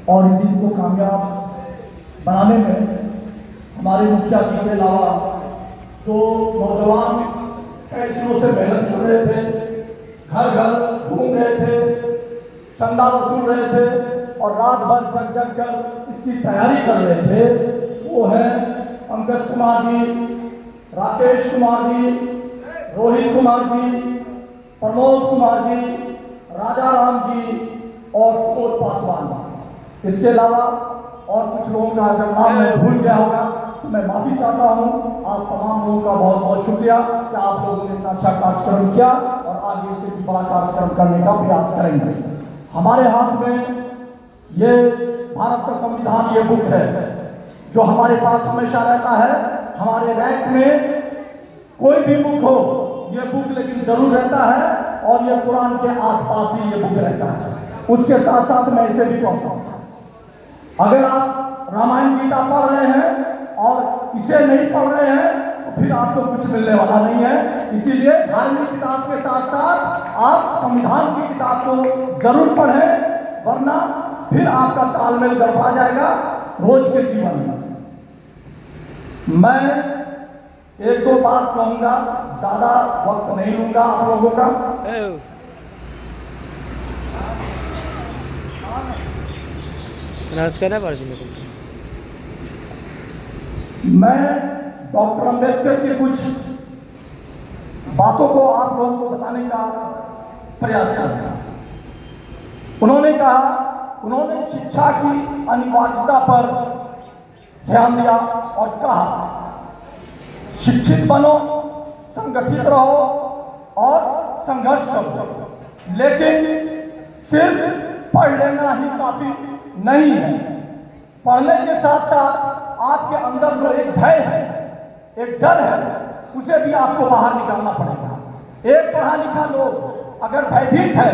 और इस दिन को कामयाब बनाने में हमारे मुखिया जी के अलावा जो नौजवान कई दिनों से मेहनत कर रहे थे, घर घर घूम रहे थे, चंदा वसूल रहे थे और रात भर जग जग कर इसकी तैयारी कर रहे थे, वो है पंकज कुमार जी, राकेश कुमार जी, रोहित कुमार जी, प्रमोद कुमार जी, राजा राम जी और सुबोध पासवान। इसके अलावा और कुछ लोगों का अगर नाम मैं भूल गया होगा तो मैं माफी चाहता हूँ। आप तमाम लोगों का बहुत बहुत शुक्रिया कि आप लोगों ने इतना अच्छा कार्यक्रम किया और आगे इससे भी बड़ा कार्यक्रम करने का प्रयास करेंगे। हमारे हाथ में ये भारत का संविधान ये बुक है जो हमारे पास हमेशा रहता है। हमारे रैक में कोई भी बुक हो, ये बुक लेकिन जरूर रहता है और ये कुरान के आसपास ही ये बुक रहता है। उसके साथ साथ मैं इसे भी पढ़ता हूँ। अगर आप रामायण गीता पढ़ रहे हैं और इसे नहीं पढ़ रहे हैं तो फिर आपको कुछ मिलने वाला नहीं है। इसीलिए धार्मिक किताब के साथ साथ आप संविधान की किताब को जरूर पढ़ें, वरना फिर आपका तालमेल गड़बड़ा जाएगा रोज के जीवन में। मैं एक दो बात कहूंगा, ज्यादा वक्त नहीं लूंगा आप लोगों का। मैं डॉक्टर अंबेडकर के कुछ बातों को आप लोगों को बताने का प्रयास किया। उन्होंने शिक्षा की अनिवार्यता पर ध्यान दिया और कहा शिक्षित बनो, संगठित रहो और संघर्ष करो, लेकिन सिर्फ पढ़ लेना ही काफी नहीं है। पढ़ने के साथ साथ आपके अंदर जो एक भय है, एक डर है, उसे भी आपको बाहर निकालना पड़ेगा। एक पढ़ा लिखा लोग अगर भयभीत है,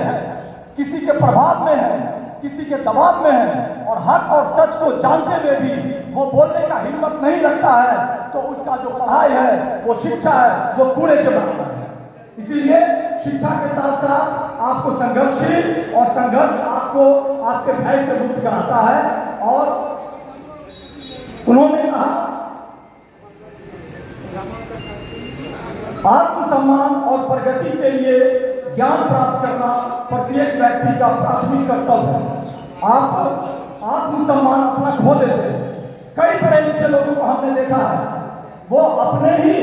किसी के प्रभाव में है, किसी के दबाव में है और हक और सच को जानते हुए भी वो बोलने का हिम्मत नहीं रखता है, तो उसका जो पढ़ाई है, वो शिक्षा है, वो कूड़े के बराबर है। इसीलिए शिक्षा के साथ साथ आपको संघर्षशील और संघर्ष आपको आपके भय से मुक्त कराता है। और उन्होंने कहा आत्मसम्मान और प्रगति के लिए ज्ञान प्राप्त करना प्रत्येक व्यक्ति का प्राथमिक कर्तव्य है। आप आत्मसम्मान अपना खो देते हैं। कई पढ़े लिखे लोगों को हमने देखा है, वो अपने ही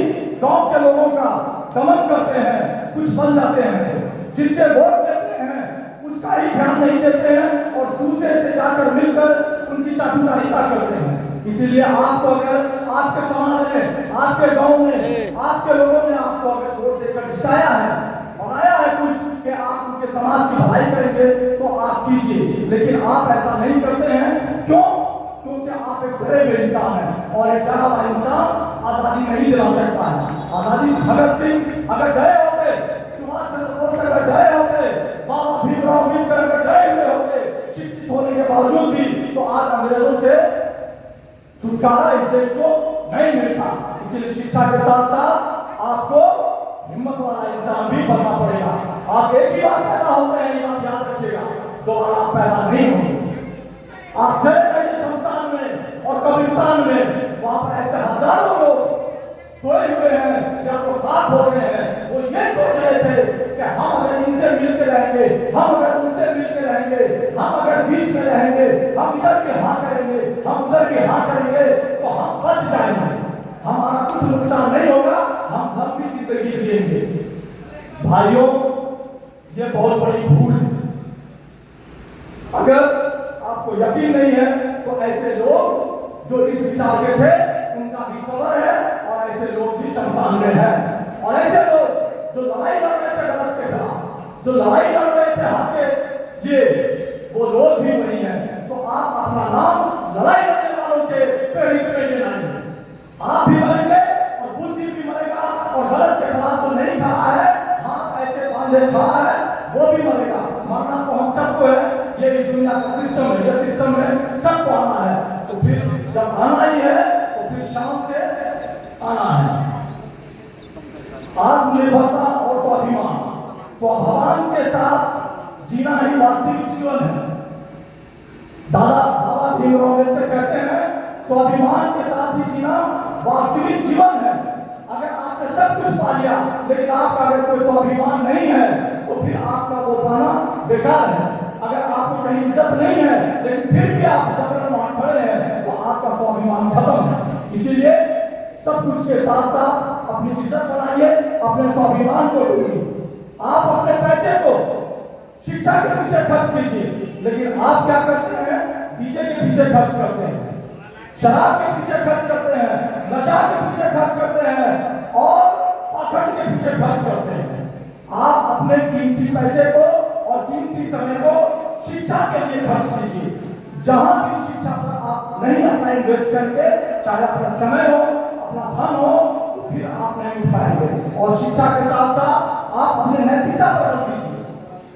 गांव के लोगों का दमन करते हैं, कुछ बन जाते हैं, जिससे वोट देते हैं उसका ही ध्यान नहीं देते हैं और दूसरे से जाकर मिलकर उनकी चाटुकारिता करते हैं। इसीलिए आपको अगर आपके समाज में, आपके गांव में, आपके लोगों ने आपको अगर वोट देकर जिताया है और आया है कुछ कि आप उनके समाज की भलाई करेंगे, तो आप कीजिए, लेकिन आप ऐसा नहीं करते हैं। क्यों? क्योंकि आप एक डरे हुए इंसान हैं और एक डरा हुआ इंसान आजादी नहीं दिला सकता है। आजादी भगत सिंह अगर डरे होते, सुभाष चंद्र बोस अगर डरे होते, बाबा भीमराव अम्बेडकर अगर डरे हुए होते शिक्षित होने के बावजूद भी, तो आज अंग्रेजों से छुटकारा इस देश को नहीं मिलता। इसीलिए शिक्षा के साथ साथ आपको हिम्मत वाला इंसान भी बनना पड़ेगा। आप एक ही बार पैदा होते हैं, ये बात याद रखिएगा, दोबारा आप पैदा नहीं होंगे। आप चले गए शमशान में और कब्रिस्तान में, वहां पर ऐसे हजारों लोग सोए हुए हैं या तो खाक हो रहे हैं। वो ये सोच रहे थे कि हम अगर इनसे मिलकर रहेंगे, हम अगर उनसे मिलकर रहेंगे, हम अगर बीच में रहेंगे, हम इधर भी हाँ करेंगे, हम उधर भी हाँ करेंगे, तो हम बच जाएंगे, हमारा कुछ नुकसान नहीं होगा, हम लंबी जिंदगी जिएंगे। भाइयों, ये बहुत बड़ी भूल है। अगर आपको यकीन नहीं है तो ऐसे लोग जो इस विचार के थे उनका भी कवर है और ऐसे लोग भी शमशान में हैं। और ऐसे लोग जो लड़ाई लड़ रहे थे गलत के खिलाफ, जो लड़ाई लड़ रहे थे हक के लिए, वो लोग भी वही हैं। तो आप अपना नाम लड़ाई लड़ने वालों के फेहरिस्त में गिनाएंगे। आप भी मरेंगे और बुद्धि भी मरेगा और गलत के खिलाफ जो नहीं खड़ा है, हाथ ऐसे बांधे खड़ा है, वो भी मरेगा। मरना तो हम सबको है, ये दुनिया का सिस्टम है, ये सिस्टम में सबको आना है। तो फिर जब आना ही है तो फिर शाम से आना है। आत्मनिर्भरता और स्वाभिमान, स्वाभिमान के साथ जीना ही वास्तविक जीवन है। दादा बाबा भीमराव अम्बेडकर कहते हैं स्वाभिमान के साथ ही जीना वास्तविक जीवन है। अगर आपने सब कुछ पा लिया लेकिन आपका अगर कोई स्वाभिमान नहीं है तो फिर आपका वो पाना बेकार है। अगर आपको कहीं इज्जत नहीं है लेकिन फिर भी आप जबरन वहां खड़े हैं तो आपका स्वाभिमान खत्म है। इसीलिए सब कुछ के साथ साथ अपनी इज्जत बनाइए, अपने स्वाभिमान को ढूंढिए। आप अपने पैसे को शिक्षा के पीछे खर्च कीजिए लेकिन आप क्या करते हैं? डीजे के पीछे खर्च करते हैं, शराब के पीछे खर्च करते हैं, नशा के पीछे खर्च करते हैं और पाखंड के पीछे खर्च करते हैं। आप अपने कीमती पैसे को और कीमती समय को शिक्षा के लिए खर्च कीजिए। जहां भी शिक्षा पर आप नहीं अपना इन्वेस्ट करके, चाहे अपना समय हो, अपना धन हो, तो फिर आप नहीं उठ पाएंगे। और शिक्षा के साथ साथ आप अपने नैतिकता पर बल दीजिए।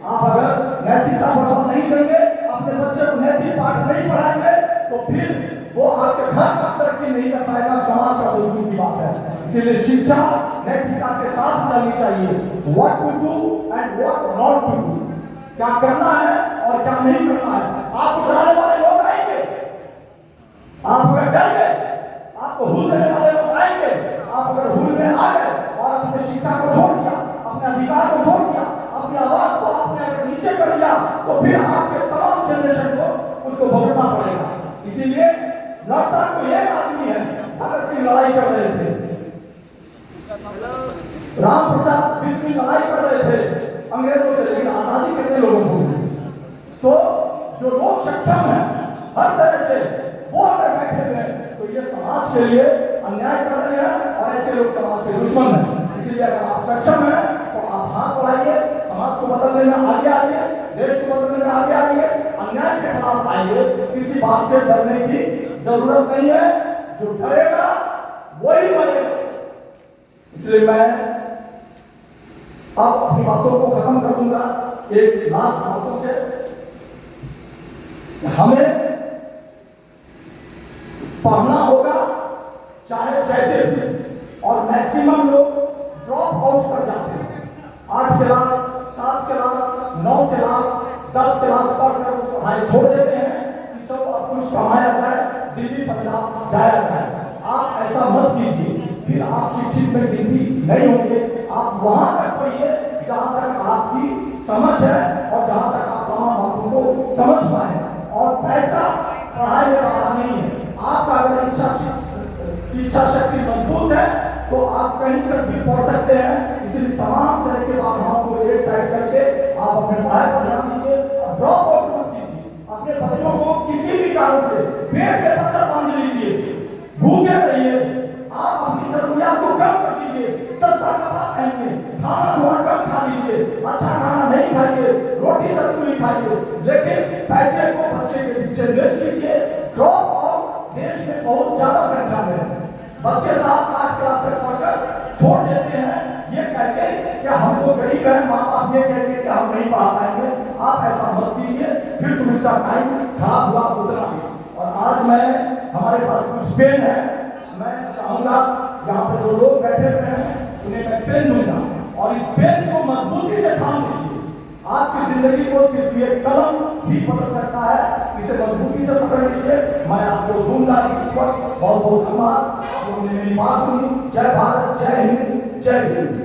आप अगर नैतिकता पर बल नहीं देंगे, अपने बच्चे को नैतिक पाठ नहीं पढ़ाएंगे तो फिर वो आपके घर का तरक्की नहीं कर पाएगा, समाज का तो दूर की बात है। इसीलिए शिक्षा नैतिकता के साथ चलनी चाहिए। What to do and what not to do, क्या करना है और क्या नहीं करना है। आपको डराने वाले लोग आएंगे, आप अगर डर गए, आपको हुल देने वाले लोग आएंगे। आप अगर हुल में आ गए और अपने शिक्षा को छोड़ दिया, अपने अधिकार को छोड़ दिया, अपनी आवाज को आपने अगर नीचे कर दिया तो फिर आपके तमाम जनरेशन को उसको भुगतना पड़ेगा। इसीलिए लड़ता कोई एक आदमी है, भगत सिंह लड़ाई कर रहे थे, राम प्रसाद बिस्मिल लड़ाई कर रहे थे अंग्रेजों से, लेकिन आजादी कितने लोगों को मिली? तो जो लोग सक्षम हैं हर तरह से, वो अगर बैठे हुए हैं तो ये समाज के लिए अन्याय कर रहे हैं और ऐसे लोग समाज के दुश्मन हैं। इसलिए अगर आप सक्षम हैं तो आप हाथ बढ़ाइए, समाज को बदलने में आगे आइए, देश को बदलने में आगे आइए, अन्याय के खिलाफ आइए। किसी बात से डरने की जरूरत नहीं है, जो डरेगा वही मरेगा। इसलिए मैं अब अपनी बातों को खत्म कर दूंगा एक लास्ट बातों से। हमें पढ़ना होगा चाहे जैसे भी, और मैक्सिमम लोग ड्रॉप आउट कर जाते हैं। 8 क्लास, 7 क्लास, 9 क्लास, 10 क्लास पढ़कर पढ़ाई छोड़ देते हैं कि चलो अब कुछ कमाया जाए, दिल्ली पंजाब जाया जाए। आप ऐसा मत कीजिए, फिर आप शिक्षित में गिनती नहीं होंगे। आप वहां तक पढ़िए जहां तक आपकी समझ है और जहां तक आप तमाम बातों को समझ पाए। और पैसा पढ़ाई में बाधा नहीं है। आपका अगर इच्छा शक्ति मजबूत है तो आप कहीं तक भी पहुंच सकते हैं। इसलिए तमाम तरह के बाधाओं को एक साइड करके आप अपने पढ़ाई पर ध्यान दीजिए और ड्रॉप आउट मत कीजिए। अपने बच्चों को किसी भी कारण से पेट पे पत्थर बांध लीजिए, भूखे रहिए, आप अपनी जरूरियात को कम कर दीजिए, सस्ता कपड़ा पहनिए, खाना थोड़ा कम खा लीजिए, अच्छा खाना नहीं खाइए, रोटी सब्जी खाइए, लेकिन पैसे को बच्चे के पीछे वेस्ट कीजिए। ड्रॉप आउट देश में बहुत ज्यादा संख्या में है। बच्चे 7-8 क्लास तक पढ़कर छोड़ देते हैं, ये कहते हैं कि हमको गरीब है, माँ बाप ये कहते हैं कि हम नहीं पढ़ा पाएंगे। आप ऐसा मत कीजिए, फिर तुम इसका टाइम खराब हुआ उतना भी। और आज मैं, हमारे पास कुछ पेन है, मैं चाहूंगा यहाँ पे जो लोग बैठे हुए हैं उन्हें मैं पेन दूंगा और इस पेन को मजबूती से थाम लीजिए। आपकी जिंदगी को सिर्फ ये कलम ही बदल सकता है, इसे मजबूती से पकड़ लीजिए। मैं आपको दूंगा इस वक्त बहुत बहुत धन्यवाद। आपने मेरी बात सुनी। जय भारत, जय हिंद, जय हिंद।